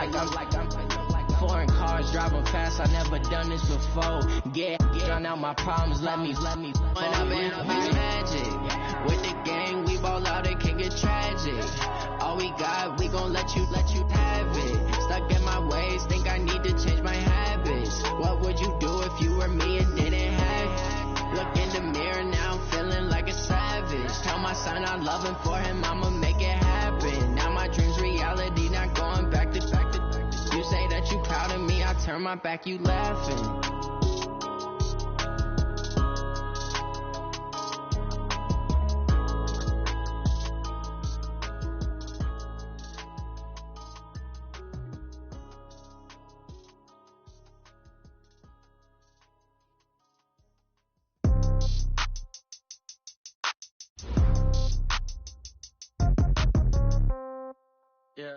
like I'm foreign cars driving fast. I never done this before. Yeah, drown out my problems. Let me. When I've been magic with the gang, we ball out. It can get tragic. All we got, we gon' let you have it. Stuck in my ways, think I need to change my habits. What would you do if you were me and didn't have it? Look in the mirror now, I'm feeling like a savage. Tell my son I love him, for him I'ma make it happen. Now my dream's reality, not going back to. You say that you proud of me, I turn my back, you laughing. Yeah.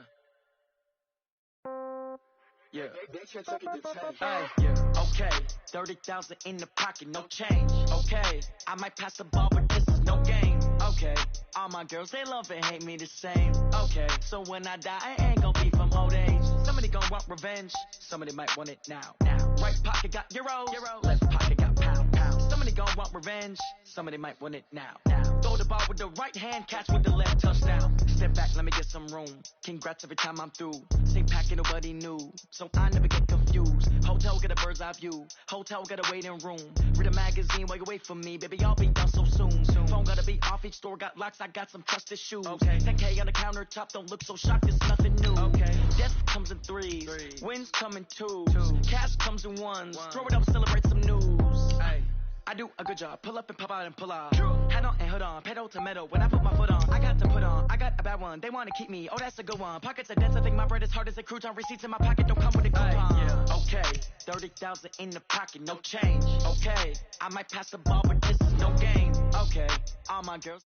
Okay, 30,000 in the pocket, no change. Okay, I might pass the ball, but this is no game. Okay, all my girls, they love and hate me the same. Okay, so when I die, I ain't gon' be from old age. Somebody gon' want revenge, somebody might want it now. Right pocket got euros, left pocket got pound. Somebody gon' want revenge, somebody might want it now. Throw the ball with the right hand, catch with the left, touchdown. Step back, let me get some room. Congrats every time I'm through. Same packet, nobody knew, so I never get confused. Hotel get a bird's eye view. Hotel get a waiting room. Read a magazine while you wait for me, baby. I'll be done so soon. Phone gotta be off, each store got locks. I got some trusted shoes. Okay. 10K on the countertop, don't look so shocked. It's nothing new. Okay. Death comes in threes. Wins come in twos. Cash comes in ones. Throw it up, celebrate some news. Hey. I do a good job, pull up and pop out and pull off. Hat on and hood on, pedal to metal. When I put my foot on, I got to put on. I got a bad one, they wanna keep me. Oh, that's a good one. Pockets are dense, I think my bread is hard as a crouton. Receipts in my pocket don't come with a coupon. Okay, 30,000 in the pocket, no change. Okay, I might pass the ball, but this is no game. Okay, all my girls.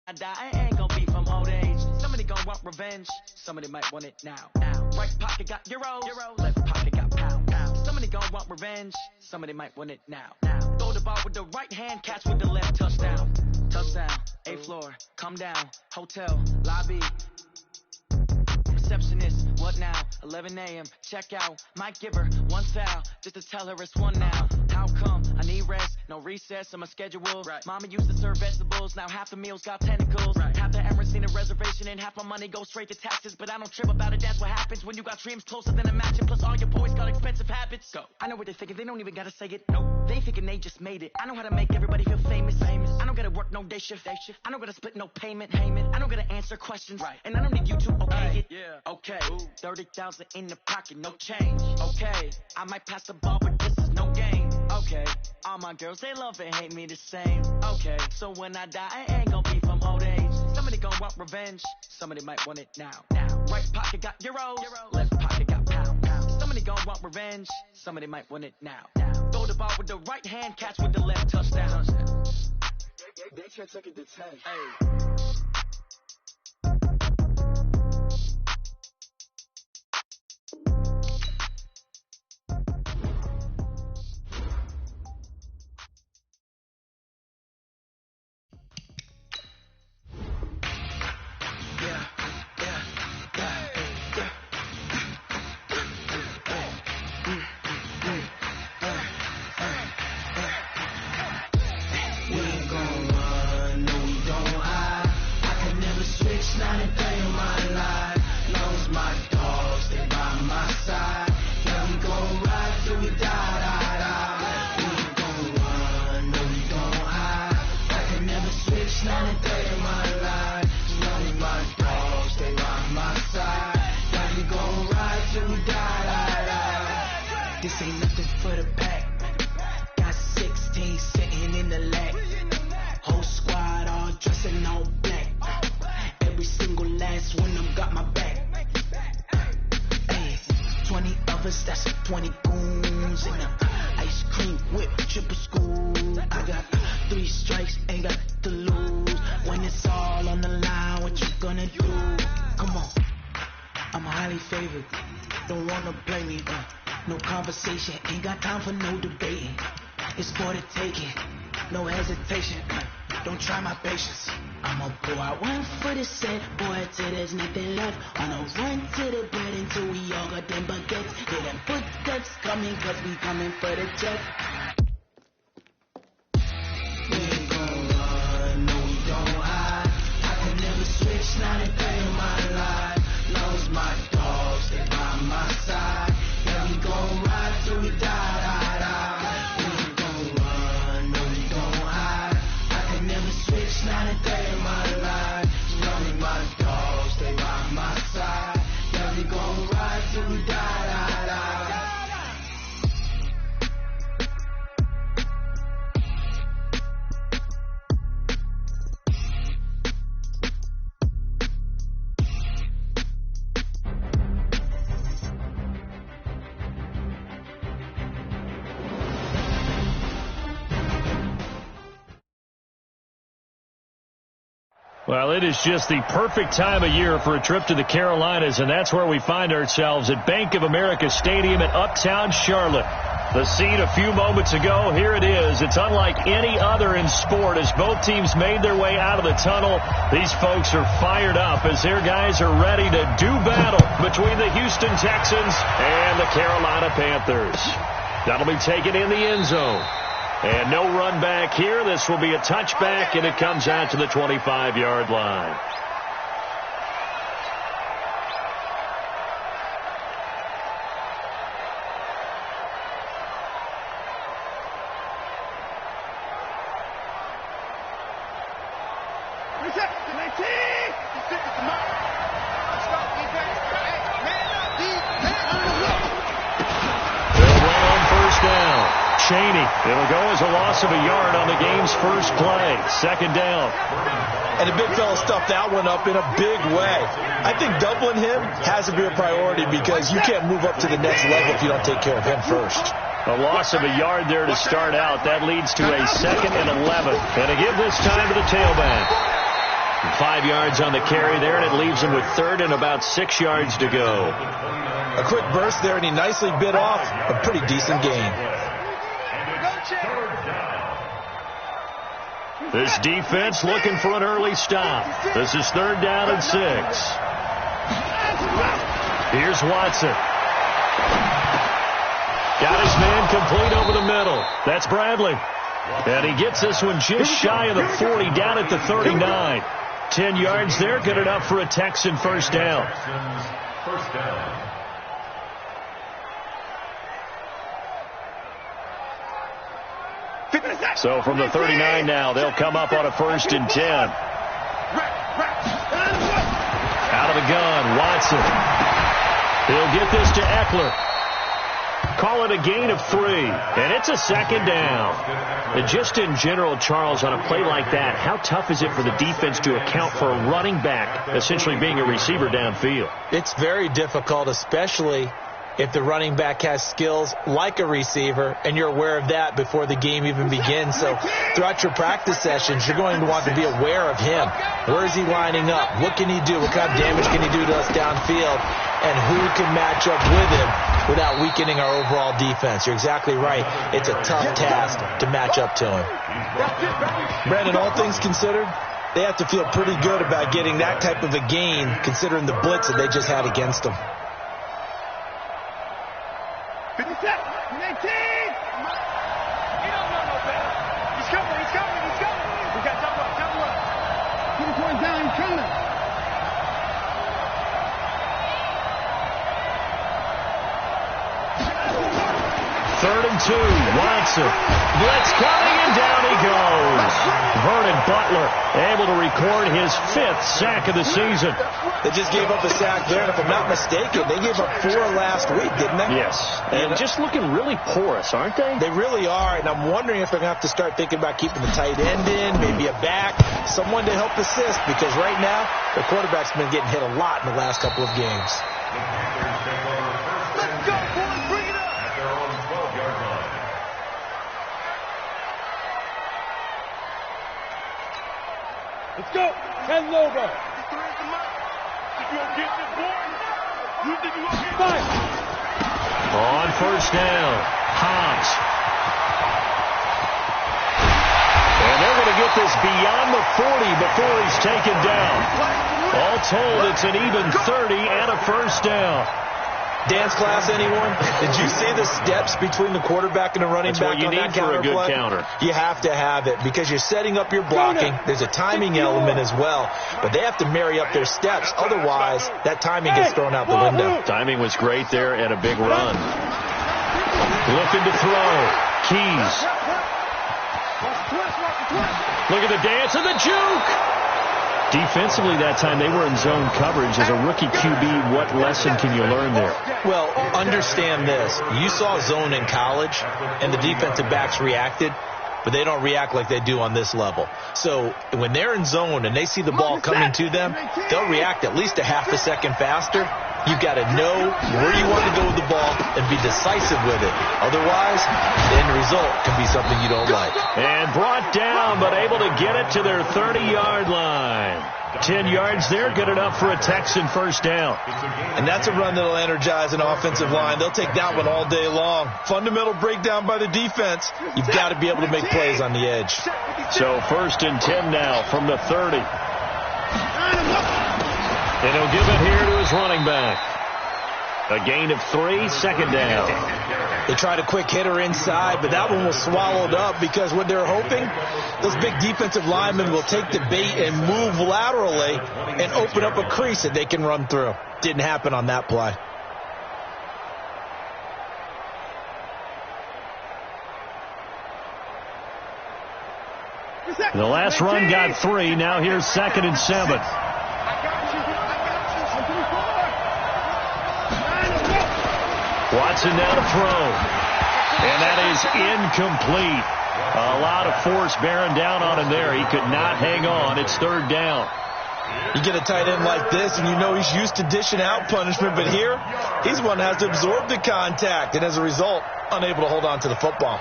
I die, I ain't gon' be from old age. Somebody gon' want revenge, somebody might want it now. Right pocket got euros, left pocket got pound. Somebody gon' want revenge, somebody might want it now. Throw the ball with the right hand, catch with the left, touchdown. Touchdown, 8th floor, come down, hotel, lobby. Receptionist, what now? 11 a.m., check out. Might give her one foul, just to tell her it's one now. How come? I need rest, no recess on my schedule. Right. Mama used to serve vegetables, now half the meals got tentacles. Right. Half the Emirates need a reservation and half my money goes straight to taxes. But I don't trip about it, that's what happens when you got dreams closer than a matching. Plus all your boys got expensive habits. Go. I know what they're thinking, they don't even gotta say it. Nope. They thinking they just made it. I know how to make everybody feel famous. I don't gotta work no day shift. I don't gotta split no payment. I don't gotta answer questions. Right. And I don't need you to okay it. Yeah. Okay, 30,000 in the pocket, no change. Okay, I might pass the ball, but this is no game. Okay, all my girls, they love and hate me the same. Okay, so when I die, I ain't gon' be from old age. Somebody gon' want revenge, somebody might want it now. Right pocket got euros, left pocket got pound. Somebody gon' want revenge, somebody might want it now. Throw the ball with the right hand, catch with the left, touchdown. They can't take it to 10. Hey. This ain't nothing for the pack. Got 16 sitting in the lap. Whole squad all dressing all black. Every single last one of them got my back. Hey, 20 of us, that's 20 goons in the ice cream whip, triple school. I got 3 strikes, ain't got to lose. When it's all on the line, what you gonna do? Come on, I'm highly favored. Don't wanna play me, no conversation, ain't got time for no debating. It's for the taking. no hesitation. Don't try my patience. I'ma pour out one for the set, boy, till there's nothing left. On a run to the bread until we all got them baguettes. Hear them footsteps coming, cause we coming for the jet. We ain't gon' run, no, we don't hide. I can never switch, not a day in my life. Lost my dogs, they by my side. Yeah, we gon' ride till we die, die, die. We ain't gon' run, no, we don't hide. I can never switch, not a day in my life. Running my dogs, they by my side. Yeah, we gon' ride till we die, die, die. Well, it is just the perfect time of year for a trip to the Carolinas, and that's where we find ourselves at Bank of America Stadium in Uptown Charlotte. The scene a few moments ago, here it is. It's unlike any other in sport as both teams made their way out of the tunnel. These folks are fired up as their guys are ready to do battle between the Houston Texans and the Carolina Panthers. That'll be taken in the end zone. And no run back here. This will be a touchback, and it comes out to the 25-yard line. It'll go as a loss of a yard on the game's first play. Second down. And the big fella stuffed that one up in a big way. I think doubling him has to be a priority because you can't move up to the next level if you don't take care of him first. A loss of a yard there to start out. That leads to a 2nd and 11. And to give this time to the tailback. 5 yards on the carry there, and it leaves him with 3rd and about 6 yards to go. A quick burst there, and he nicely bit off a pretty decent gain. This defense looking for an early stop. This is 3rd down and 6. Here's Watson. Got his man complete over the middle. That's Bradley. And he gets this one just shy of the 40, down at the 39. 10 yards there, good enough for a Texan first down. So from the 39 now, they'll come up on a 1st and 10. Out of the gun, Watson. He'll get this to Eckler. Call it a gain of 3, and it's a 2nd down. And just in general, Charles, on a play like that, how tough is it for the defense to account for a running back essentially being a receiver downfield? It's very difficult, especially if the running back has skills like a receiver, and you're aware of that before the game even begins. So throughout your practice sessions, you're going to want to be aware of him. Where is he lining up? What can he do? What kind of damage can he do to us downfield? And who can match up with him without weakening our overall defense? You're exactly right. It's a tough task to match up to him. Brandon, all things considered, they have to feel pretty good about getting that type of a gain considering the blitz that they just had against them. 57, 19. He don't know no better. He's coming. We got double up. Keep the point down, he's coming. Third and 2, Watson. Blitz coming, and down he goes. Vernon Butler able to record his 5th sack of the season. They just gave up a sack there, and if I'm not mistaken, they gave up 4 last week, didn't they? Yes, and just looking really porous, aren't they? They really are, and I'm wondering if they're going to have to start thinking about keeping the tight end in, maybe a back, someone to help assist, because right now, the quarterback's been getting hit a lot in the last couple of games. Let's go, boys, bring it up. At their own 12-yard line. Let's go. 10 Lobo. On first down, Hobbs. get this beyond the 40 before he's taken down. All told, it's an even 30 and a first down. Dance class, anyone? Did you see the steps between the quarterback and the running back on that counter play? That's what you need for a good counter. You have to have it because you're setting up your blocking. There's a timing element as well, but they have to marry up their steps. Otherwise, that timing gets thrown out the window. Timing was great there and a big run. Looking to throw. Keys. Look at the dance and the juke. Defensively that time, they were in zone coverage. As a rookie QB, what lesson can you learn there? Well, understand this. You saw zone in college, and the defensive backs reacted, but they don't react like they do on this level. So when they're in zone and they see the ball coming to them, they'll react at least a half a second faster. You've got to know where you want to go with the ball and be decisive with it. Otherwise, the end result can be something you don't like. And brought down, but able to get it to their 30-yard line. 10 yards there, good enough for a Texan first down. And that's a run that'll energize an offensive line. They'll take that one all day long. Fundamental breakdown by the defense. You've got to be able to make plays on the edge. So 1st and 10 now from the 30. And he'll give it here to his running back. A gain of 3, second down. They tried a quick hitter inside, but that one was swallowed up because what they're hoping, those big defensive linemen will take the bait and move laterally and open up a crease that they can run through. Didn't happen on that play. The last run got 3. Now here's 2nd and 7. Watson now to throw. And that is incomplete. A lot of force bearing down on him there. He could not hang on. It's 3rd down. You get a tight end like this, and you know he's used to dishing out punishment, but here, he's one that has to absorb the contact, and as a result, unable to hold on to the football.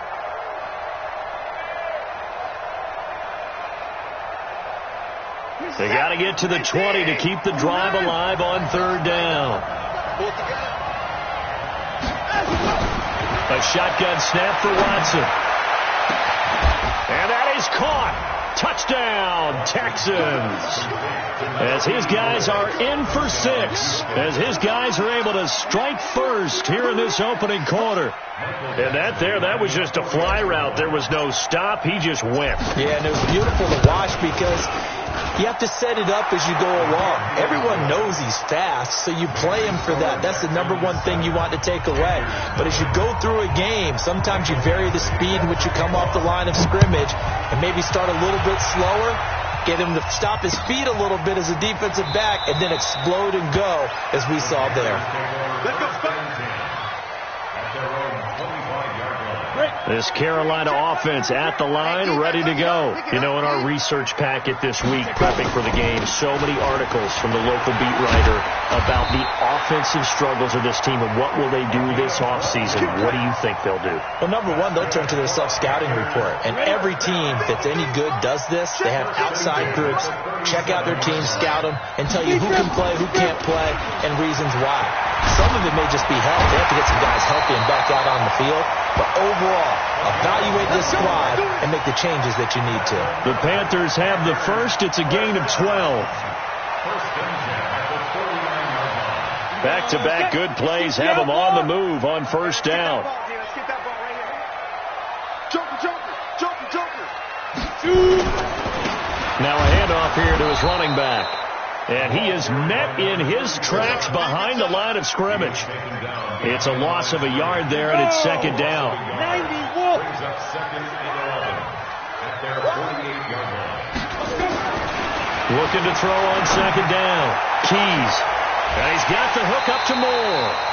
They got to get to the 20 to keep the drive alive on 3rd down. A shotgun snap for Watson. And that is caught. Touchdown, Texans. As his guys are in for 6. As his guys are able to strike first here in this opening quarter. And that was just a fly route. There was no stop. He just went. Yeah, and it was beautiful to watch because you have to set it up as you go along. Everyone knows he's fast, so you play him for that. That's the number one thing you want to take away. But as you go through a game, sometimes you vary the speed in which you come off the line of scrimmage and maybe start a little bit slower, get him to stop his feet a little bit as a defensive back, and then explode and go as we saw there. This Carolina offense at the line, ready to go. You know, in our research packet this week, prepping for the game, so many articles from the local beat writer about the offensive struggles of this team and what will they do this offseason. What do you think they'll do? Well, number one, they'll turn to their self-scouting report. And every team that's any good does this. They have outside groups, check out their team, scout them, and tell you who can play, who can't play, and reasons why. Some of it may just be health. They have to get some guys healthy and back out on the field. But overall, evaluate this squad and make the changes that you need to. The Panthers have the first. It's a gain of 12. Back-to-back good plays have them on the move on 1st down. Now a handoff here to his running back. And he is met in his tracks behind the line of scrimmage. It's a loss of a yard there, and it's 2nd down. Looking to throw on 2nd down. Keys. And he's got the hook up to Moore.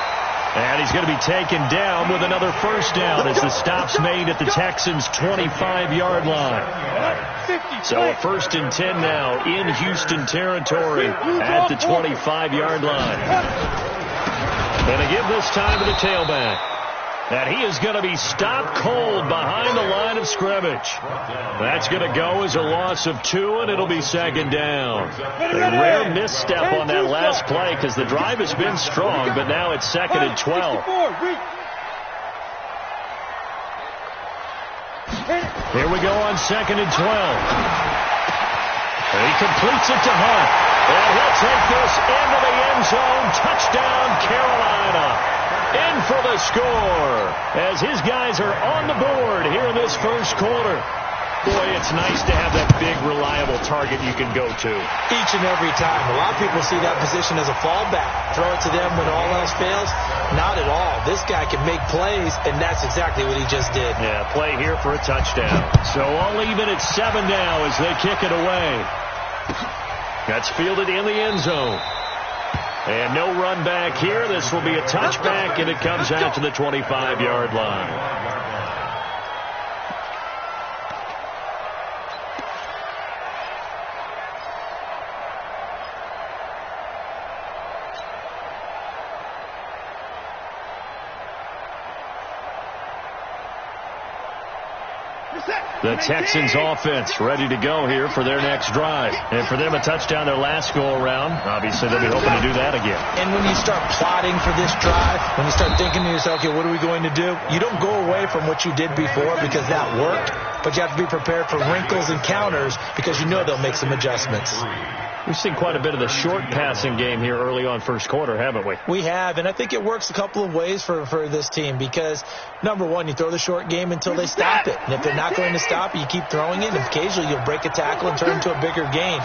And he's going to be taken down with another 1st down as the stop's made at the Texans' 25-yard line. So a 1st and 10 now in Houston territory at the 25-yard line. And they give this time to the tailback. And he is going to be stopped cold behind the line of scrimmage. That's going to go as a loss of 2, and it'll be 2nd down. A rare misstep on that last play because the drive has been strong, but now it's 2nd and 12. Here we go on 2nd and 12. He completes it to Hunt. And he'll take this into the end zone. Touchdown, Carolina. In for the score as his guys are on the board here in this first quarter. Boy, it's nice to have that big, reliable target you can go to. Each and every time. A lot of people see that position as a fallback. Throw it to them when all else fails. Not at all. This guy can make plays, and that's exactly what he just did. Yeah, play here for a touchdown. So all even at 7 now as they kick it away. That's fielded in the end zone. And no run back here. This will be a touchback, and it comes out to the 25-yard line. The Texans offense ready to go here for their next drive. And for them, a touchdown their last go-around. Obviously, they'll be hoping to do that again. And when you start plotting for this drive, when you start thinking to yourself, okay, what are we going to do? You don't go away from what you did before because that worked, but you have to be prepared for wrinkles and counters because you know they'll make some adjustments. We've seen quite a bit of the short passing game here early on first quarter, haven't we? We have, and I think it works a couple of ways for this team because, number one, you throw the short game until they stop it. And if they're not going to stop it, you keep throwing it, and occasionally you'll break a tackle and turn into a bigger gain.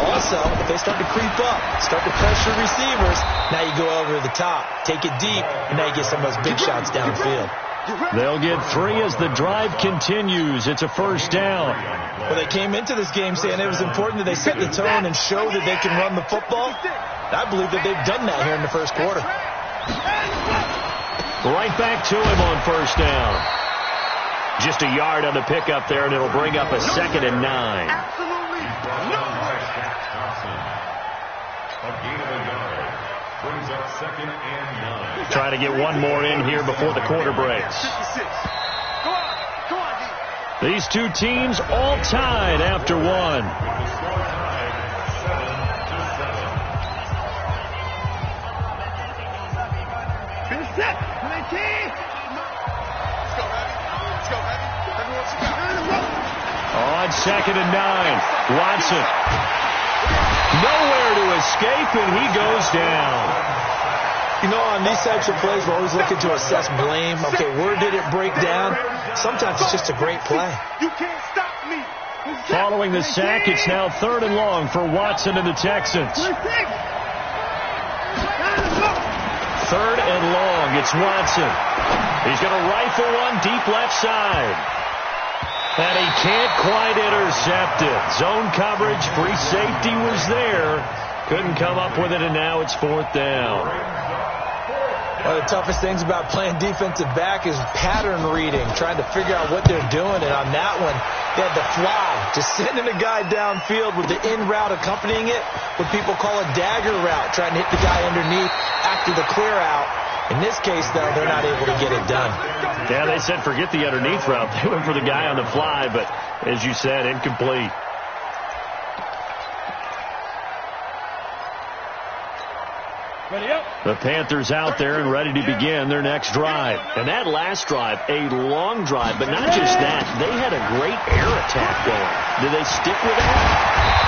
Also, if they start to creep up, start to pressure receivers, now you go over the top, take it deep, and now you get some of those big shots downfield. They'll get 3 as the drive continues. It's a first down. Well, they came into this game saying it was important that they set the tone and show that they can run the football. I believe that they've done that here in the first quarter. Right back to him on first down. Just a yard on the pickup there, and it'll bring up a 2nd and 9. Absolutely no. A gain of a yard brings up 2nd and 9. Trying to get one more in here before the quarter breaks. These two teams all tied after one. On 2nd and 9, Watson. Nowhere to escape, and he goes down. You know, on these types of plays, we're always looking to assess blame. Okay, where did it break down? Sometimes it's just a great play. You can't stop me. Following the sack, it's now 3rd and long for Watson and the Texans. 3rd and long, it's Watson. He's going to rifle one deep left side. And he can't quite intercept it. Zone coverage, free safety was there. Couldn't come up with it, and now it's 4th down. One of the toughest things about playing defensive back is pattern reading, trying to figure out what they're doing. And on that one, they had the fly, just sending a guy downfield with the in route accompanying it, what people call a dagger route, trying to hit the guy underneath after the clear out. In this case, though, they're not able to get it done. Yeah, they said forget the underneath route. They went for the guy on the fly, but as you said, incomplete. The Panthers out there and ready to begin their next drive. And that last drive, a long drive, but not just that. They had a great air attack going. Did they stick with that?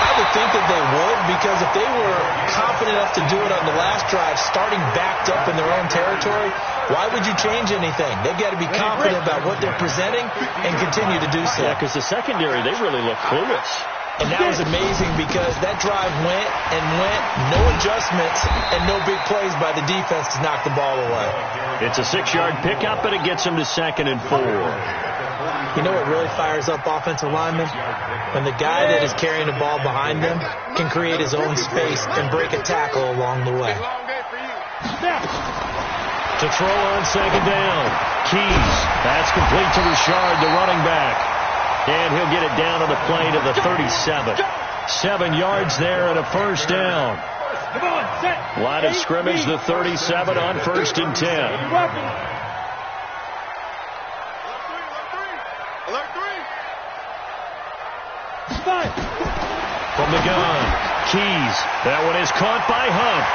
I would think that they would, because if they were confident enough to do it on the last drive, starting backed up in their own territory, why would you change anything? They've got to be confident about what they're presenting and continue to do so. Yeah, because the secondary, they really look clueless. And that was amazing because that drive went and went, no adjustments, and no big plays by the defense to knock the ball away. It's a 6-yard pickup, but it gets them to 2nd and 4. You know what really fires up offensive linemen? When the guy that is carrying the ball behind them can create his own space and break a tackle along the way. To throw on 2nd down. Keys. That's complete to Richard, the running back. And he'll get it down on the play to the 37. 7 yards there and a first down. Line of scrimmage, the 37 on 1st and 10. From the gun, Keys. That one is caught by Hunt.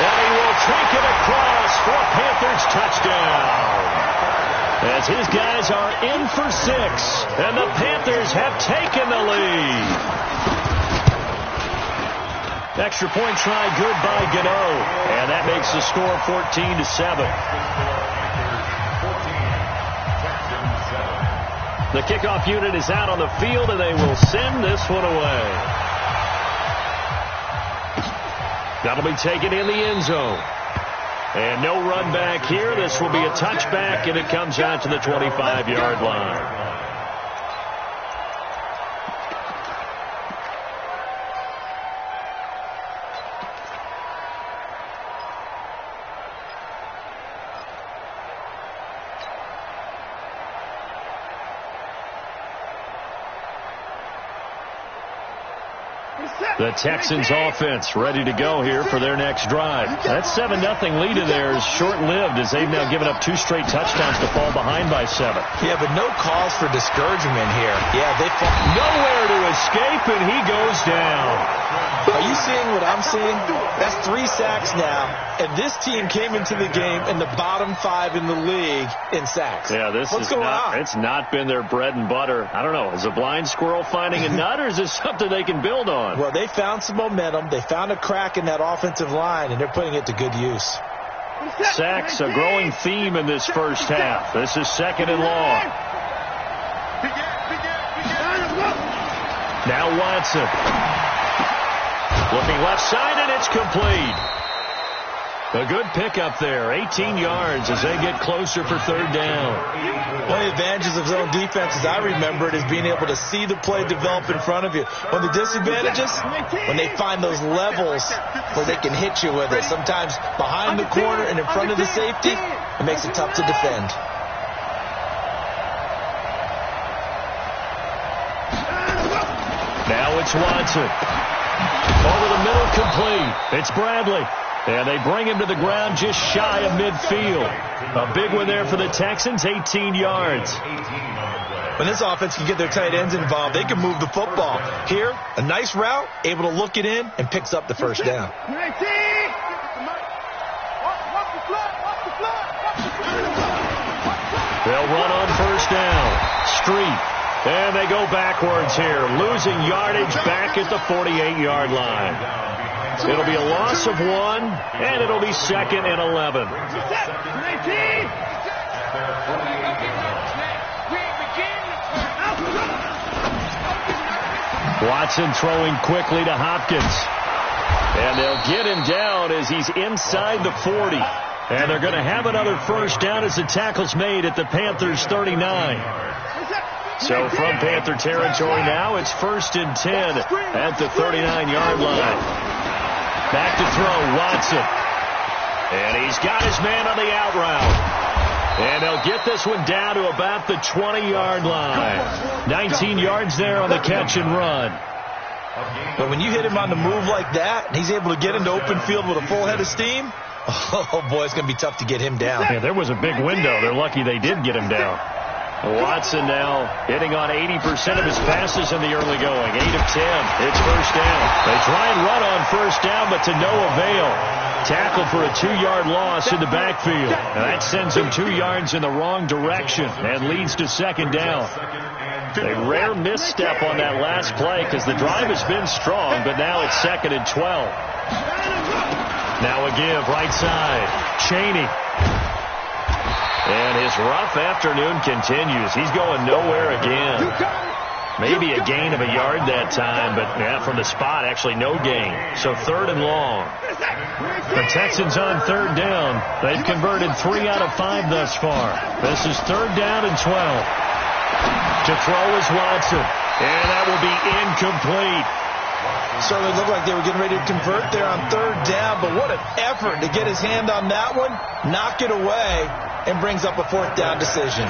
And he will take it across for a Panthers touchdown. as his guys are in for 6, and the Panthers have taken the lead. Extra point try good by Gano, and that makes the score 14-7. The kickoff unit is out on the field, and they will send this one away. That'll be taken in the end zone. And no run back here. This will be a touchback, and it comes out to the 25-yard line. The Texans offense ready to go here for their next drive. That 7-0 lead of theirs short-lived as they've now given up 2 straight touchdowns to fall behind by 7. Yeah, but no cause for discouragement here. Yeah, they fall. Nowhere to escape, and he goes down. Are you seeing what I'm seeing? That's 3 sacks now, and this team came into the game in the bottom 5 in the league in sacks. Yeah, What's going on? It's not been their bread and butter. I don't know. Is a blind squirrel finding a nut, or is this something they can build on? Well, they found some momentum. They found a crack in that offensive line, and they're putting it to good use. Sacks, a growing theme in this first half. This is 2nd and long. Now Watson. Looking left side, and it's complete. A good pickup there. 18 yards as they get closer for 3rd down. One of the advantages of zone defense, as I remember it, is being able to see the play develop in front of you. One of the disadvantages, when they find those levels where they can hit you with it. Sometimes behind the corner and in front of the safety, it makes it tough to defend. Now it's Watson. Over the middle, complete. It's Bradley. And they bring him to the ground just shy of midfield. A big one there for the Texans, 18 yards. When this offense can get their tight ends involved, they can move the football. Here, a nice route, able to look it in, and picks up the first down. They'll run on first down. Street. And they go backwards here, losing yardage back at the 48-yard line. It'll be a loss of 1, and it'll be 2nd and 11. Watson throwing quickly to Hopkins. And they'll get him down as he's inside the 40. And they're going to have another first down as the tackle's made at the Panthers' 39. So from Panther territory now, it's 1st and 10 at the 39-yard line. Back to throw, Watson. And he's got his man on the out route. And they'll get this one down to about the 20-yard line. 19 yards there on the catch and run. But when you hit him on the move like that, and he's able to get into open field with a full head of steam, oh, boy, it's going to be tough to get him down. Yeah, there was a big window. They're lucky they did get him down. Watson now hitting on 80% of his passes in the early going. 8 of 10. It's first down. They try and run on first down, but to no avail. Tackle for a 2-yard loss in the backfield. And that sends him 2 yards in the wrong direction and leads to 2nd down. A rare misstep on that last play because the drive has been strong, but now it's 2nd and 12. Now a give, right side. Chaney. And his rough afternoon continues. He's going nowhere again. Maybe a gain of a yard that time, but yeah, from the spot, actually no gain. So 3rd and long. The Texans on 3rd down. They've converted 3 out of 5 thus far. This is 3rd down and 12. To throw is Watson. And that will be incomplete. Certainly looked like they were getting ready to convert there on 3rd down, but what an effort to get his hand on that one, knock it away, and brings up a 4th down decision.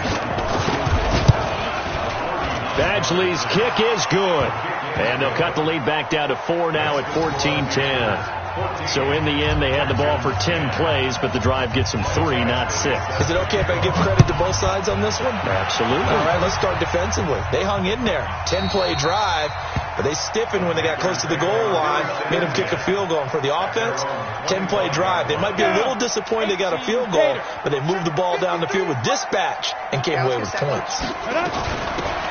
Badgley's kick is good. And they'll cut the lead back down to 4 now at 14-10. So in the end, they had the ball for 10 plays, but the drive gets them 3, not 6. Is it okay if I give credit to both sides on this one? Absolutely. All right, let's start defensively. They hung in there. 10-play drive, but they stiffened when they got close to the goal line, made them kick a field goal. And for the offense, 10-play drive. They might be a little disappointed they got a field goal, but they moved the ball down the field with dispatch and came away with points.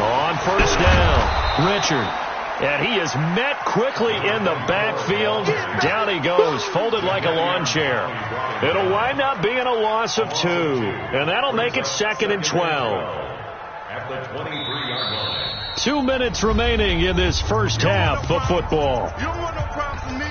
On first down, Richard. And he is met quickly in the backfield. Down he goes, folded like a lawn chair. It'll wind up being a loss of 2. And that'll make it 2nd and 12. At the 23-yard line. 2 minutes remaining in this first half of football. You don't want no problem from me.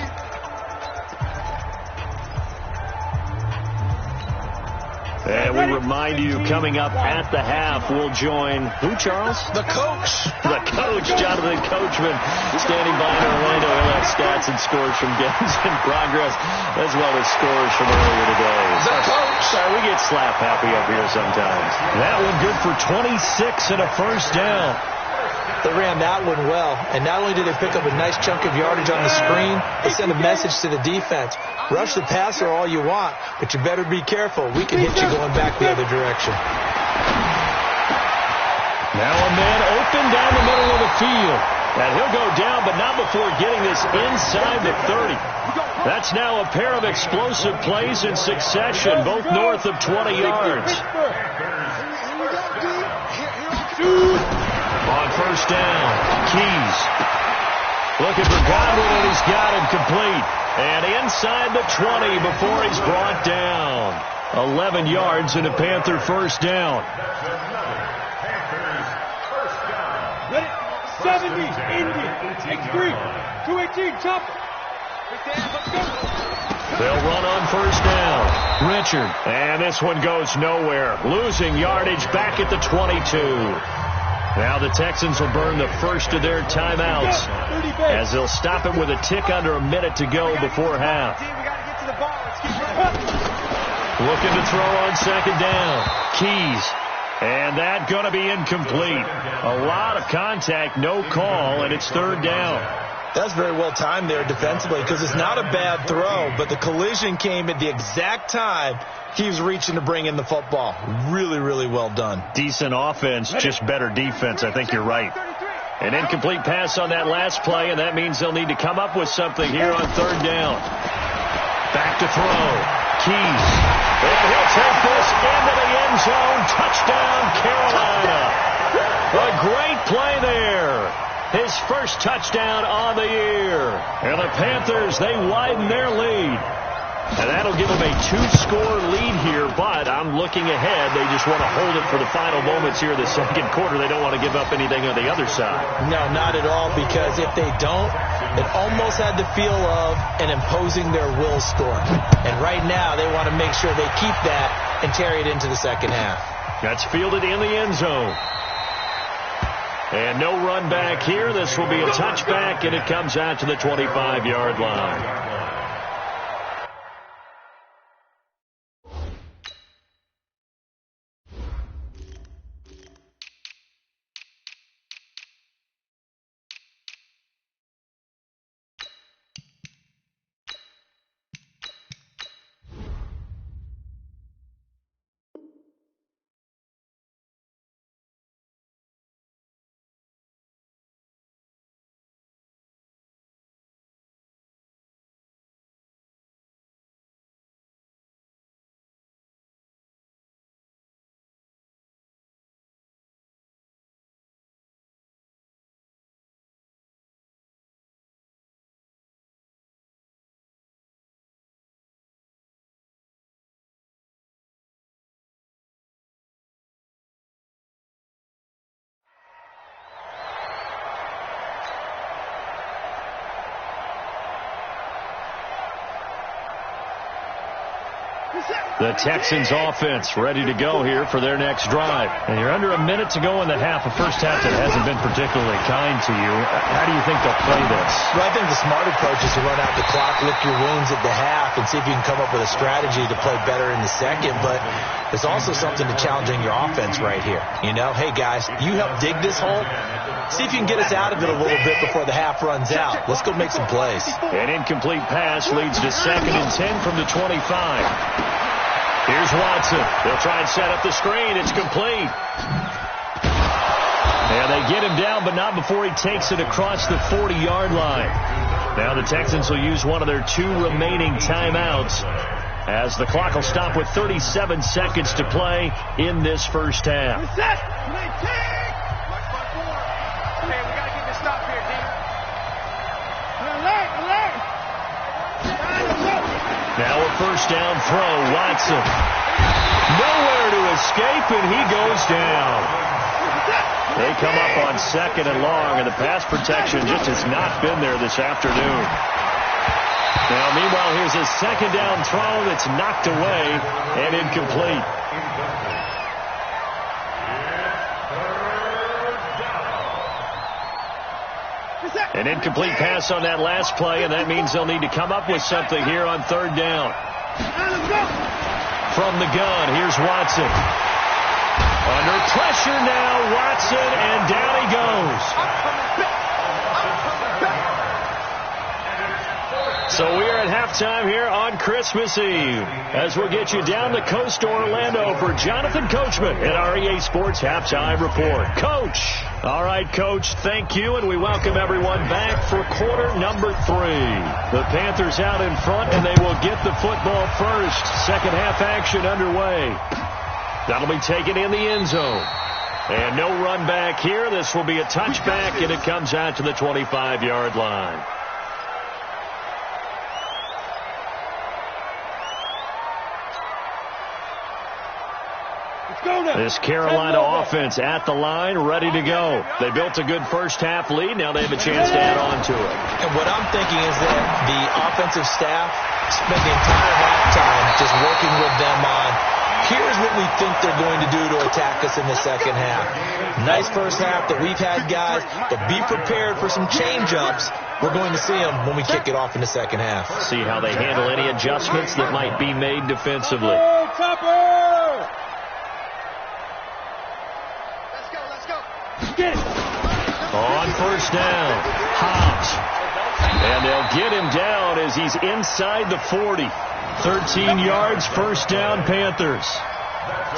And we remind you, coming up at the half, we'll join who, Charles? The coach. The coach, Jonathan Coachman, standing by in Orlando. He'll have stats and scores from games in progress, as well as scores from earlier today. The coach. Sorry, we get slap happy up here sometimes. That one good for 26 and a first down. They ran that one well, and not only did they pick up a nice chunk of yardage on the screen, they sent a message to the defense. Rush the passer all you want, but you better be careful. We can hit you going back the other direction. Now a man open down the middle of the field. And he'll go down, but not before getting this inside the 30. That's now a pair of explosive plays in succession, both north of 20 yards. On first down, Keys looking for Godwin, and he's got him complete. And inside the 20 before he's brought down. 11 yards and a Panther first down. 70, Indy, X3, 218, chopper. They'll run on first down. Richard. And this one goes nowhere. Losing yardage back at the 22. Now the Texans will burn the first of their timeouts as they'll stop it with a tick under a minute to go before half. Looking to throw on second down. Keys. And that going to be incomplete. A lot of contact, no call, and it's third down. That's very well timed there defensively because it's not a bad throw, but the collision came at the exact time he was reaching to bring in the football. Really, really well done. Decent offense, just better defense. I think you're right. An incomplete pass on that last play, and that means they'll need to come up with something here on third down. Back to throw. Keys. And he'll take this into the end zone. Touchdown, Carolina. A great play there. His first touchdown on the year. And the Panthers, they widen their lead. And that'll give them a 2-score lead here, but I'm looking ahead. They just want to hold it for the final moments here in the second quarter. They don't want to give up anything on the other side. No, not at all, because if they don't, it almost had the feel of an imposing their will score. And right now, they want to make sure they keep that and carry it into the second half. That's fielded in the end zone. And no run back here. This will be a touchback, and it comes out to the 25-yard line. The Texans offense ready to go here for their next drive. And you're under a minute to go in the half, a first half that hasn't been particularly kind to you. How do you think they'll play this? Well, I think the smart approach is to run out the clock, lick your wounds at the half, and see if you can come up with a strategy to play better in the second. But there's also something to challenging your offense right here. You know, hey, guys, you help dig this hole. See if you can get us out of it a little bit before the half runs out. Let's go make some plays. An incomplete pass leads to 2nd and 10 from the 25. Here's Watson. They'll try and set up the screen. It's complete. And they get him down, but not before he takes it across the 40-yard line. Now the Texans will use one of their 2 remaining timeouts as the clock will stop with 37 seconds to play in this first half. Okay, we got to get this stop here, D. Alert! Now a first down throw. Watson. Nowhere to escape, and he goes down. They come up on 2nd and long, and the pass protection just has not been there this afternoon. Now, meanwhile, here's a 2nd down throw that's knocked away and incomplete. An incomplete pass on that last play, and that means they'll need to come up with something here on 3rd down. From the gun, here's Watson. Under pressure now, Watson, and down he goes. So we are at halftime here on Christmas Eve as we'll get you down the coast to Orlando for Jonathan Coachman in our EA Sports Halftime Report. Coach. All right, Coach, thank you, and we welcome everyone back for quarter number 3. The Panthers out in front, and they will get the football first. Second half action underway. That'll be taken in the end zone. And no run back here. This will be a touchback, and it comes out to the 25-yard line. This Carolina offense at the line, ready to go. They built a good first half lead. Now they have a chance to add on to it. And what I'm thinking is that the offensive staff spent the entire halftime just working with them on, here's what we think they're going to do to attack us in the second half. Nice first half that we've had, guys, but be prepared for some change-ups. We're going to see them when we kick it off in the second half. See how they handle any adjustments that might be made defensively. On first down, Hobbs. And they'll get him down as he's inside the 40. 13 yards, first down, Panthers.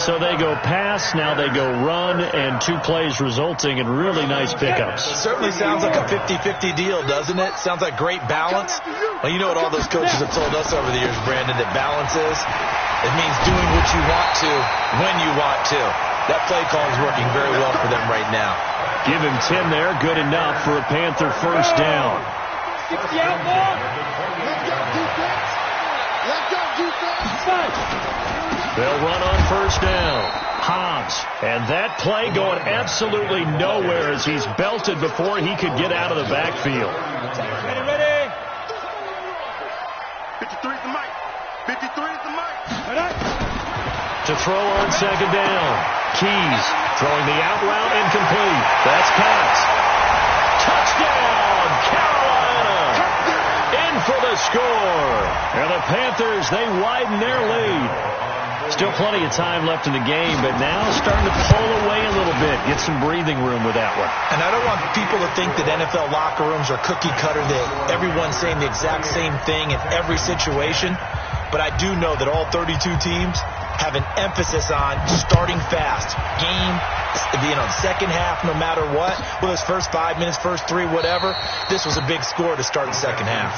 So they go pass, now they go run, and 2 plays resulting in really nice pickups. Certainly sounds like a 50-50 deal, doesn't it? Sounds like great balance. Well, you know what all those coaches have told us over the years, Brandon, that balance is? It means doing what you want to, when you want to. That play call is working very well for them right now. Give him 10 there, good enough for a Panther first down. They'll run on first down. Hobbs. And that play going absolutely nowhere as he's belted before he could get out of the backfield. Ready. 53 is the mic. 53 is the mic. To throw on second down. Keys throwing the out route incomplete. That's pass. Touchdown, Carolina. In for the score. And the Panthers, they widen their lead. Still plenty of time left in the game, but now starting to pull away a little bit. Get some breathing room with that one. And I don't want people to think that NFL locker rooms are cookie cutter, that everyone's saying the exact same thing in every situation. But I do know that all 32 teams have an emphasis on starting fast. Game, being on second half no matter what. Whether it's first 5 minutes, first 3, whatever. This was a big score to start the second half.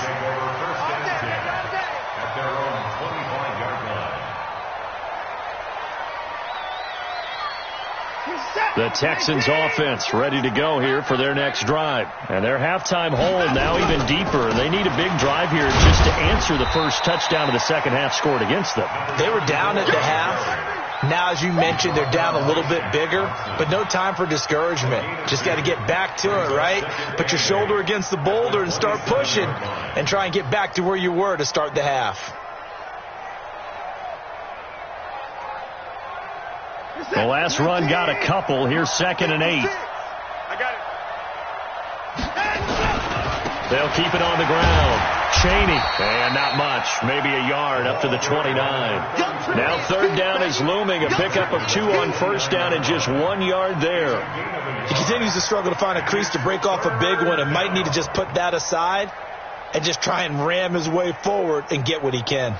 The Texans offense ready to go here for their next drive. And their halftime hold now even deeper. They need a big drive here just to answer the first touchdown of the second half scored against them. They were down at the half. Now, as you mentioned, they're down a little bit bigger, but no time for discouragement. Just got to get back to it, right? Put your shoulder against the boulder and start pushing and try and get back to where you were to start the half. The last run got a couple. Here's 2nd and 8. I got it. They'll keep it on the ground. Cheney, and not much, maybe a yard up to the 29. Now 3rd down is looming, a pickup of 2 on 1st down and just 1 yard there. He continues to struggle to find a crease to break off a big one and might need to just put that aside and just try and ram his way forward and get what he can.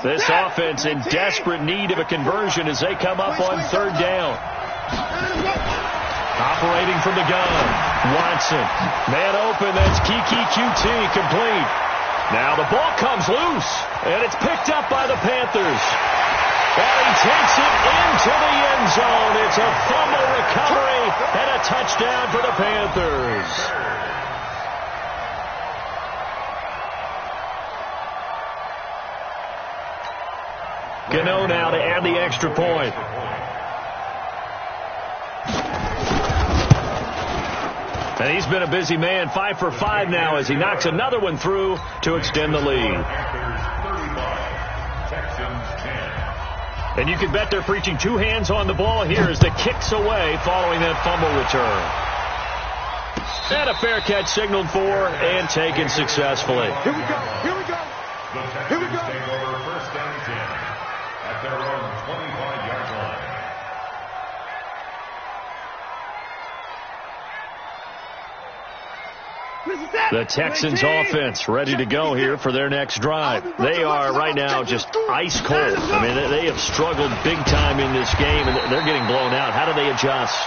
This offense in desperate need of a conversion as they come up on 3rd down. Operating from the gun, Watson. Man open, that's Kiki QT, complete. Now the ball comes loose, and it's picked up by the Panthers. And he takes it into the end zone. It's a fumble recovery and a touchdown for the Panthers. Gano now to add the extra point. And he's been a busy man, 5 for 5 now as he knocks another one through to extend the lead. And you can bet they're preaching 2 hands on the ball here as the kick's away following that fumble return. And a fair catch signaled for and taken successfully. Here we go. Here we go. Here we go. Take over 1st and 10 at their own 25-yard line. The Texans offense ready to go here for their next drive. They are right now just ice cold. I mean, they have struggled big time in this game, and they're getting blown out. How do they adjust?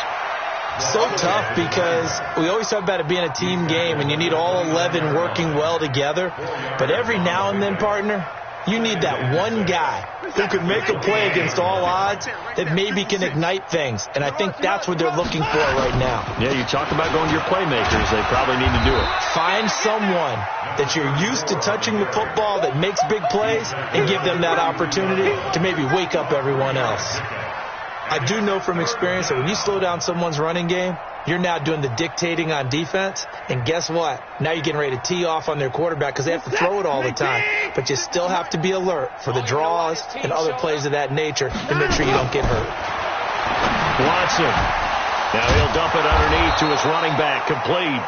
So tough because we always talk about it being a team game, and you need all 11 working well together. But every now and then, partner, you need that one guy who can make a play against all odds that maybe can ignite things. And I think that's what they're looking for right now. Yeah, you talk about going to your playmakers. They probably need to do it. Find someone that you're used to touching the football that makes big plays and give them that opportunity to maybe wake up everyone else. I do know from experience that when you slow down someone's running game, you're now doing the dictating on defense. And guess what? Now you're getting ready to tee off on their quarterback because they have to throw it all the time. But you still have to be alert for the draws and other plays of that nature to make sure you don't get hurt. Watson. Now he'll dump it underneath to his running back, complete.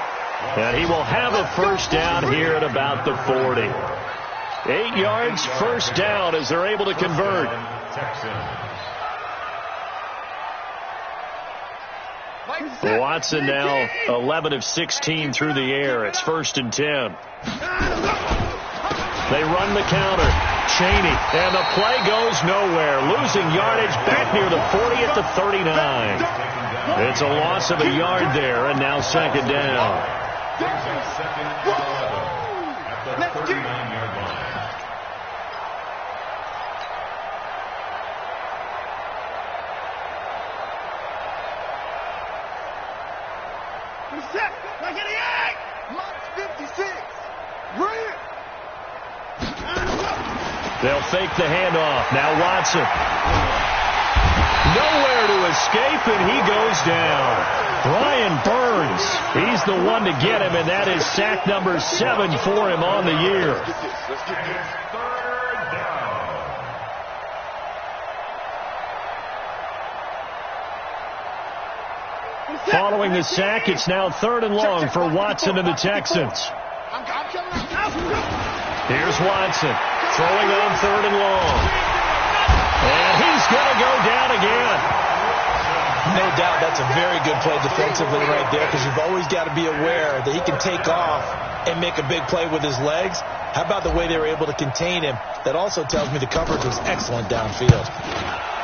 And he will have a 1st down here at about the 40. 8 yards, 1st down as they're able to convert. Watson now 11 of 16 through the air. It's 1st and 10. They run the counter. Cheney, and the play goes nowhere. Losing yardage back near the 40 at the 39. It's a loss of a yard there, and now 2nd down. At the 39-yard line. They'll fake the handoff. Now Watson. Nowhere to escape, and he goes down. Brian Burns, he's the one to get him, and that is sack number 7 for him on the year. Following the sack, it's now 3rd and long for Watson and the Texans. Here's Watson throwing on 3rd and long. And he's going to go down again. No doubt that's a very good play defensively right there because you've always got to be aware that he can take off and make a big play with his legs. How about the way they were able to contain him? That also tells me the coverage was excellent downfield.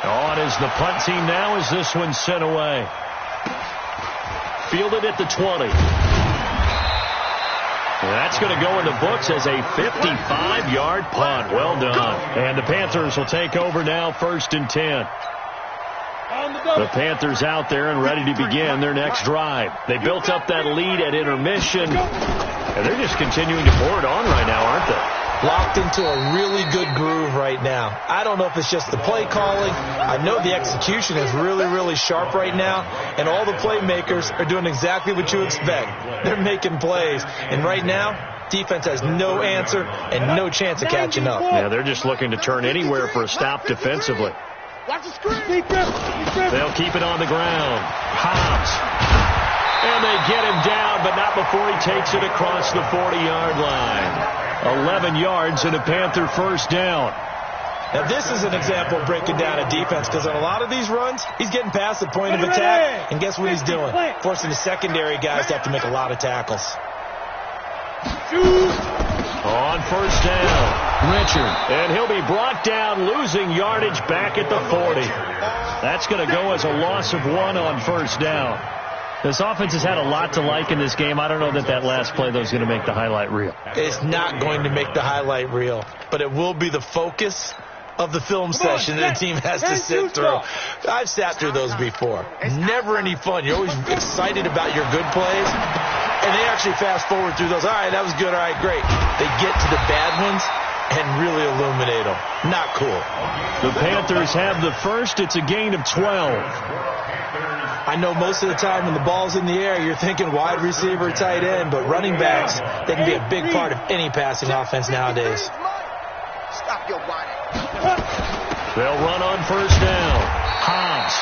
On is the punt team now as this one's sent away. Fielded at the 20. That's going to go in the books as a 55-yard punt. Well done. And the Panthers will take over now, 1st and 10. The Panthers out there and ready to begin their next drive. They built up that lead at intermission, and they're just continuing to pour it on right now, aren't they? Locked into a really good groove right now. I don't know if it's just the play calling. I know the execution is really, really sharp right now, and all the playmakers are doing exactly what you expect. They're making plays, and right now, Defense has no answer and no chance of catching up. Yeah, they're just looking to turn anywhere for a stop defensively. They'll keep it on the ground. Hobbs. And they get him down, but not before he takes it across the 40-yard line. 11 yards and a Panther first down. Now, this is an example of breaking down a defense, because on a lot of these runs, he's getting past the point of attack, and guess what he's doing? Forcing the secondary guys to have to make a lot of tackles. On first down, Richard. And he'll be brought down, losing yardage back at the 40. That's going to go as a loss of 1 on first down. This offense has had a lot to like in this game. I don't know that last play, though, is going to make the highlight reel. It's not going to make the highlight reel, but it will be the focus of the film session that the team has to sit through. I've sat through those before. Never any fun. You're always excited about your good plays, and they actually fast forward through those. All right, that was good. All right, great. They get to the bad ones and really illuminate them. Not cool. The Panthers have the first. It's a gain of 12. I know most of the time when the ball's in the air, you're thinking wide receiver, tight end, but running backs, they can be a big part of any passing offense nowadays. Stop your body. They'll run on first down. Hobbs.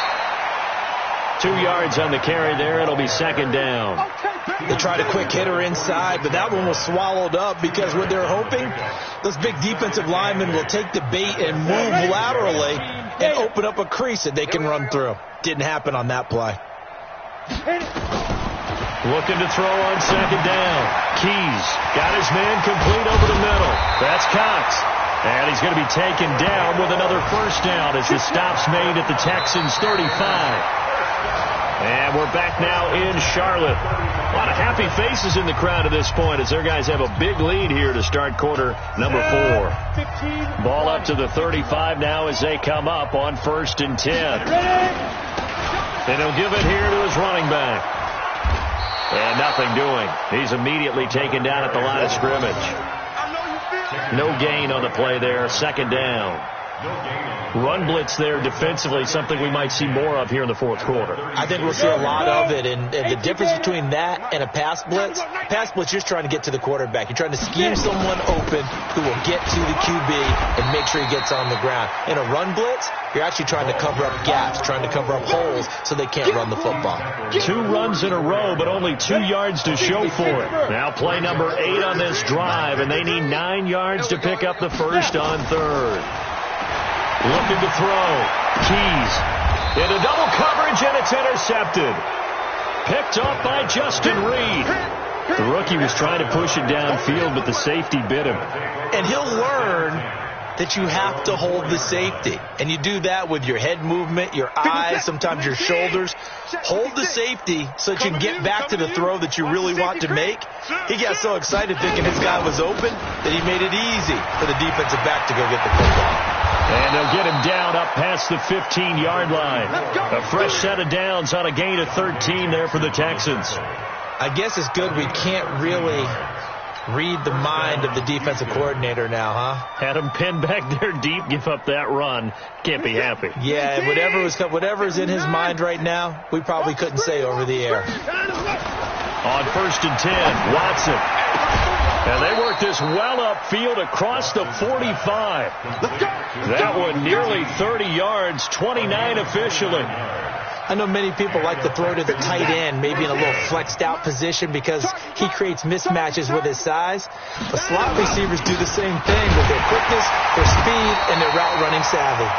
2 yards on the carry there. It'll be second down. They tried a quick hitter inside, but that one was swallowed up because what they're hoping, those big defensive linemen will take the bait and move laterally and open up a crease that they can run through. Didn't happen on that play. Looking to throw on second down. Keys got his man complete over the middle. That's Cox. And he's going to be taken down with another first down as the stop's made at the Texans' 35. And we're back now in Charlotte. A lot of happy faces in the crowd at this point as their guys have a big lead here to start quarter number 4. Ball up to the 35 now as they come up on 1st and 10. And he'll give it here to his running back. And nothing doing. He's immediately taken down at the line of scrimmage. No gain on the play there. Second down. Run blitz there defensively, something we might see more of here in the fourth quarter. I think we'll see a lot of it, and the difference between that and a pass blitz, you're just trying to get to the quarterback. You're trying to scheme someone open who will get to the QB and make sure he gets on the ground. In a run blitz, you're actually trying to cover up gaps, trying to cover up holes so they can't run the football. 2 runs in a row, but only 2 yards to show for it. Now play number 8 on this drive, and they need 9 yards to pick up the first on 3rd. Looking to throw. Keys into double coverage, and it's intercepted. Picked off by Justin Reed. The rookie was trying to push it downfield, but the safety bit him. And he'll learn that you have to hold the safety. And you do that with your head movement, your eyes, sometimes your shoulders. Hold the safety so that you can get back to the throw that you really want to make. He got so excited thinking his guy was open that he made it easy for the defensive back to go get the football. And they'll get him down up past the 15-yard line. A fresh set of downs on a gain of 13 there for the Texans. I guess it's good we can't really read the mind of the defensive coordinator now, huh? Had him pinned back there deep, give up that run. Can't be happy. Yeah, whatever's in his mind right now, we probably couldn't say over the air. On 1st and 10, Watson. And they work this well upfield across the 45. That one nearly 30 yards, 29 officially. I know many people like to throw to the tight end, maybe in a little flexed out position because he creates mismatches with his size. But slot receivers do the same thing with their quickness, their speed, and their route running savvy.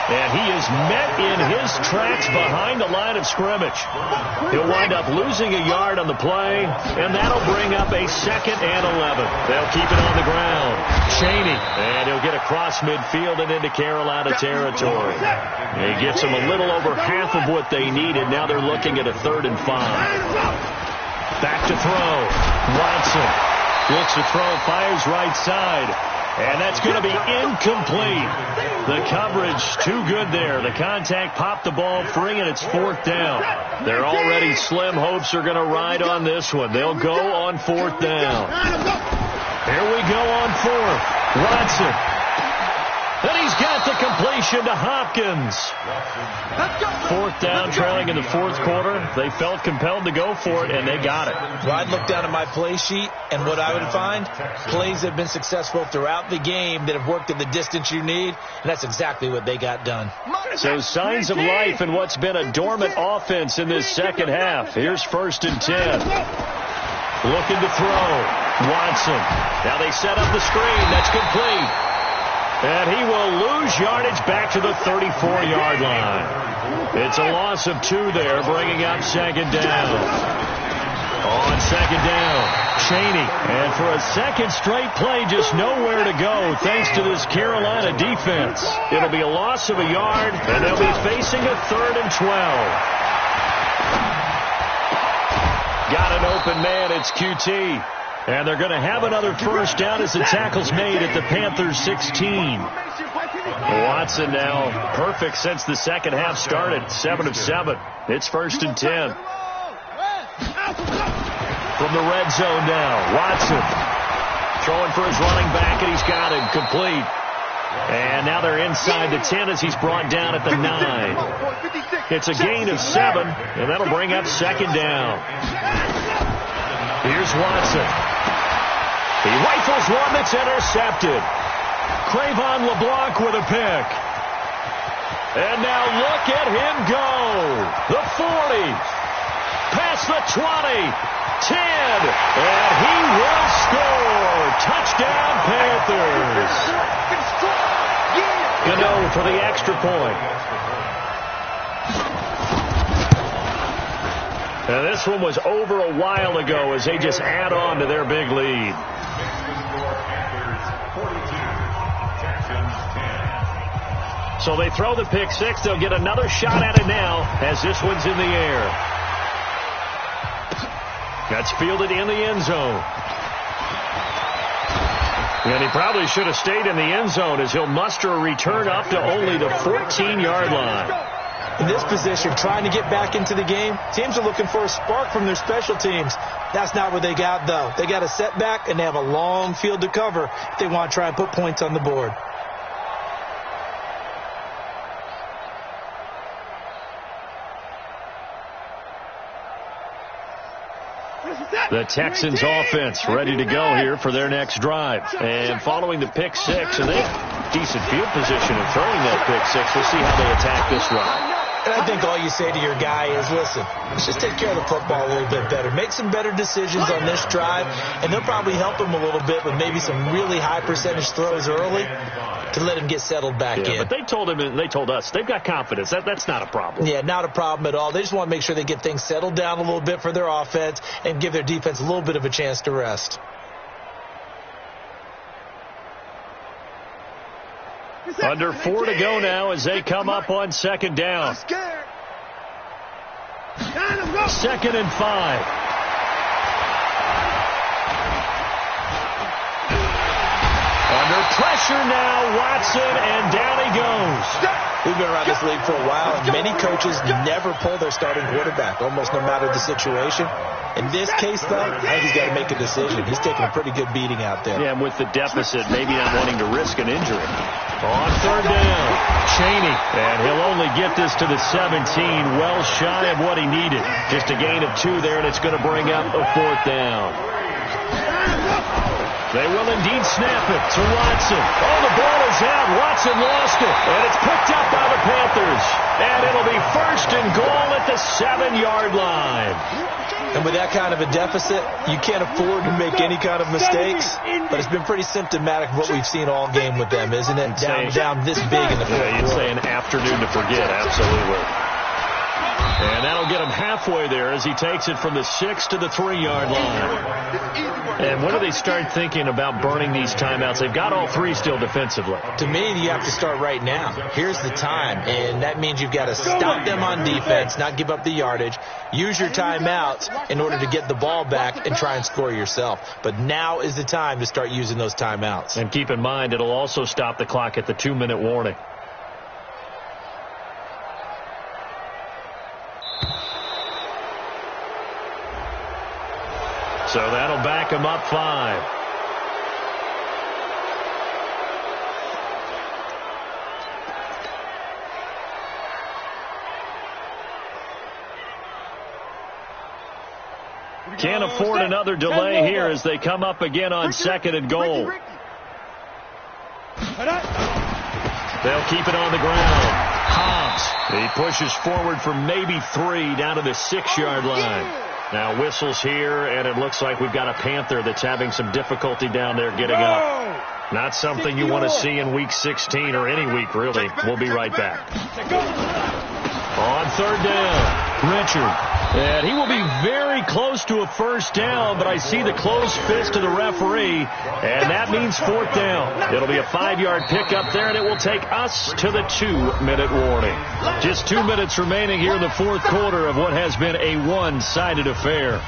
And he is met in his tracks behind the line of scrimmage. He'll wind up losing a yard on the play, and that'll bring up a 2nd and 11. They'll keep it on the ground. Chaney, and he'll get across midfield and into Carolina territory. And he gets them a little over half of what they needed. Now they're looking at a 3rd and 5. Back to throw. Watson looks to throw, fires right side. And that's going to be incomplete. The coverage too good there. The contact popped the ball free, and it's 4th down. Their already slim hopes are going to ride on this one. They'll go on 4th down. Here we go on 4th. Watson. And he's got the completion to Hopkins. 4th down, trailing in the 4th quarter. They felt compelled to go for it, and they got it. Well, I'd look down at my play sheet. And what I would find, plays have been successful throughout the game that have worked at the distance you need, and that's exactly what they got done. So signs of life in what's been a dormant offense in this second half. Here's 1st and 10. Looking to throw. Watson. Now they set up the screen. That's complete. And he will lose yardage back to the 34-yard line. It's a loss of 2 there, bringing up 2nd down. On 2nd down, Cheney. And for a second straight play, just nowhere to go thanks to this Carolina defense. It'll be a loss of a yard, and they'll be facing a 3rd and 12. Got an open man. It's QT. And they're going to have another first down as the tackle's made at the Panthers 16. Watson now perfect since the second half started. 7 of 7. It's 1st and 10. From the red zone now, Watson throwing for his running back, and he's got it complete. And now they're inside the 10 as he's brought down at the 9. It's a gain of 7, and that'll bring up 2nd down. Here's Watson. He rifles one that's intercepted. Crayvon LeBlanc with a pick. And now look at him go. The 40. Past the 20. 10. And he will score. Touchdown, Panthers. Gano for the extra point. And this one was over a while ago as they just add on to their big lead. So they throw the pick 6. They'll get another shot at it now as this one's in the air. That's fielded in the end zone. And he probably should have stayed in the end zone as he'll muster a return up to only the 14-yard line. In this position, trying to get back into the game, teams are looking for a spark from their special teams. That's not what they got, though. They got a setback, and they have a long field to cover if they want to try and put points on the board. The Texans offense ready to go here for their next drive. And following the pick 6, and they have decent field position in throwing that pick 6. We'll see how they attack this drive. And I think all you say to your guy is, listen, let's just take care of the football a little bit better. Make some better decisions on this drive, and they'll probably help him a little bit with maybe some really high percentage throws early to let him get settled back in. But they told him, and they told us, they've got confidence. That's not a problem. Yeah, not a problem at all. They just want to make sure they get things settled down a little bit for their offense and give their defense a little bit of a chance to rest. Under 4 to go now as they come up on 2nd down. 2nd and 5. Under pressure now, Watson, and down he goes. We've been around this league for a while, and many coaches never pull their starting quarterback, almost no matter the situation. In this case, though, I think he's got to make a decision. He's taking a pretty good beating out there. Yeah, and with the deficit, maybe not wanting to risk an injury. On 3rd down, Cheney, and he'll only get this to the 17, well shy of what he needed. Just a gain of 2 there, and it's going to bring up a 4th down. They will indeed snap it to Watson. Oh, the ball is out. Watson lost it, and it's picked up by the Panthers. And it'll be 1st and goal at the 7-yard line. And with that kind of a deficit, you can't afford to make any kind of mistakes. But it's been pretty symptomatic of what we've seen all game with them, isn't it? Down this big in the fourth quarter. You'd say an afternoon to forget, absolutely. And that'll get him halfway there as he takes it from the 6 to the 3-yard line. And when do they start thinking about burning these timeouts? They've got all 3 still defensively. To me, you have to start right now. Here's the time, and that means you've got to stop them on defense, not give up the yardage. Use your timeouts in order to get the ball back and try and score yourself. But now is the time to start using those timeouts. And keep in mind, it'll also stop the clock at the 2-minute warning. So that'll back him up 5. Can't afford another delay here as they come up again on 2nd and goal. They'll keep it on the ground. Hobbs, he pushes forward for maybe 3 down to the 6-yard line. Now whistles here, and it looks like we've got a Panther that's having some difficulty down there getting up. Not something you want to see in Week 16 or any week, really. We'll be right back. On 3rd down, Richard. And he will be very close to a first down, but I see the closed fist of the referee, and that means 4th down. It'll be a 5-yard pickup there, and it will take us to the 2-minute warning. Just 2 minutes remaining here in the 4th quarter of what has been a one-sided affair.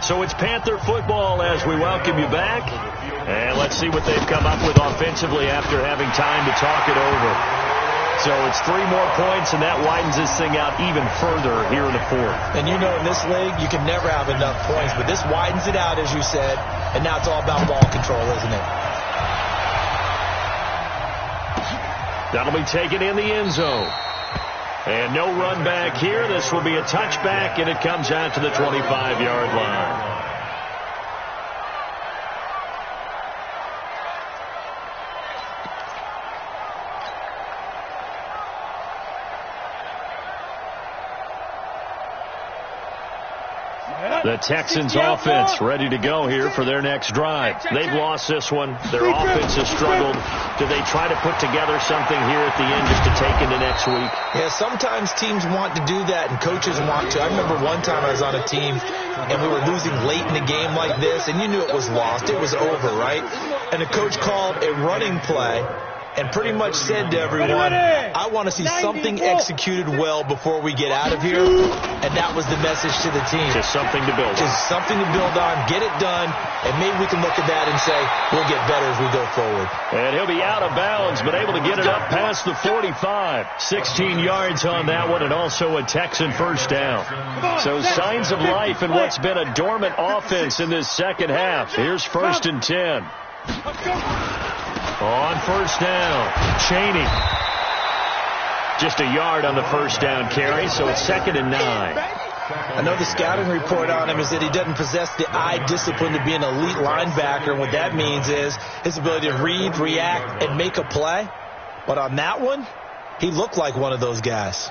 So it's Panther football as we welcome you back. And let's see what they've come up with offensively after having time to talk it over. So it's 3 more points, and that widens this thing out even further here in the 4th. And you know in this league, you can never have enough points, but this widens it out, as you said, and now it's all about ball control, isn't it? That'll be taken in the end zone. And no run back here. This will be a touchback, and it comes out to the 25-yard line. The Texans offense ready to go here for their next drive. They've lost this one. Their offense has struggled. Do they try to put together something here at the end just to take into next week? Yeah, sometimes teams want to do that and coaches want to. I remember one time I was on a team and we were losing late in a game like this, and you knew it was lost. It was over, right? And the coach called a running play and pretty much said to everyone, I want to see something executed well before we get out of here. And that was the message to the team. Just something to build on. Just something to build on, get it done, and maybe we can look at that and say, we'll get better as we go forward. And he'll be out of bounds, but able to get it up past the 45. 16 yards on that one, and also a Texan first down. So signs of life in what's been a dormant offense in this second half. Here's 1st and 10. On first down, Chaney. Just a yard on the first down carry, so it's 2nd and 9. I know the scouting report on him is that he doesn't possess the eye discipline to be an elite linebacker. And what that means is his ability to read, react, and make a play. But on that one, he looked like one of those guys.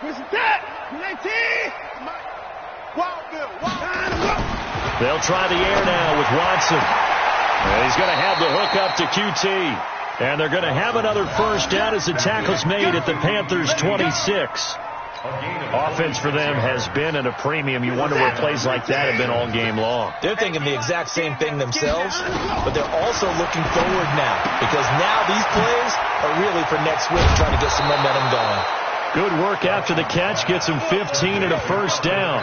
Where's that? 19! They'll try the air now with Watson. And he's going to have the hook up to QT. And they're going to have another first down as the tackle's made at the Panthers' 26. Offense for them has been at a premium. You wonder where plays like that have been all game long. They're thinking the exact same thing themselves, but they're also looking forward now, because now these plays are really for next week, trying to get some momentum going. Good work after the catch. Gets him 15 and a first down.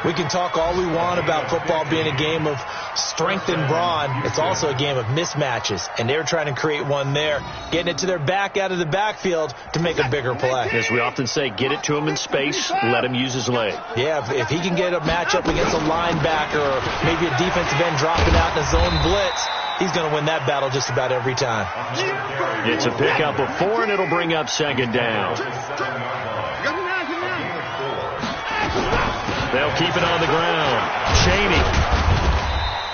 We can talk all we want about football being a game of strength and brawn. It's also a game of mismatches, and they're trying to create one there, getting it to their back out of the backfield to make a bigger play. As we often say, get it to him in space, let him use his leg. Yeah, if he can get a matchup against a linebacker or maybe a defensive end dropping out in a zone blitz, he's going to win that battle just about every time. It's a pickup of 4, and it'll bring up 2nd down. They'll keep it on the ground. Chaney.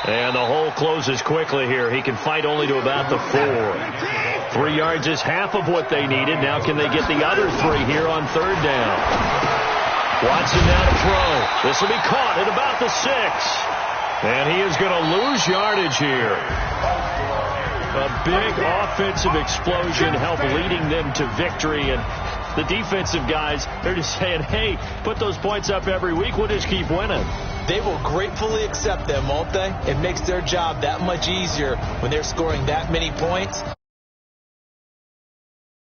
And the hole closes quickly here. He can fight only to about the 4. 3 yards is half of what they needed. Now can they get the other 3 here on 3rd down? Watson now to throw. This will be caught at about the 6. And he is going to lose yardage here. A big offensive explosion helped leading them to victory. And the defensive guys, they're just saying, hey, put those points up every week. We'll just keep winning. They will gratefully accept them, won't they? It makes their job that much easier when they're scoring that many points.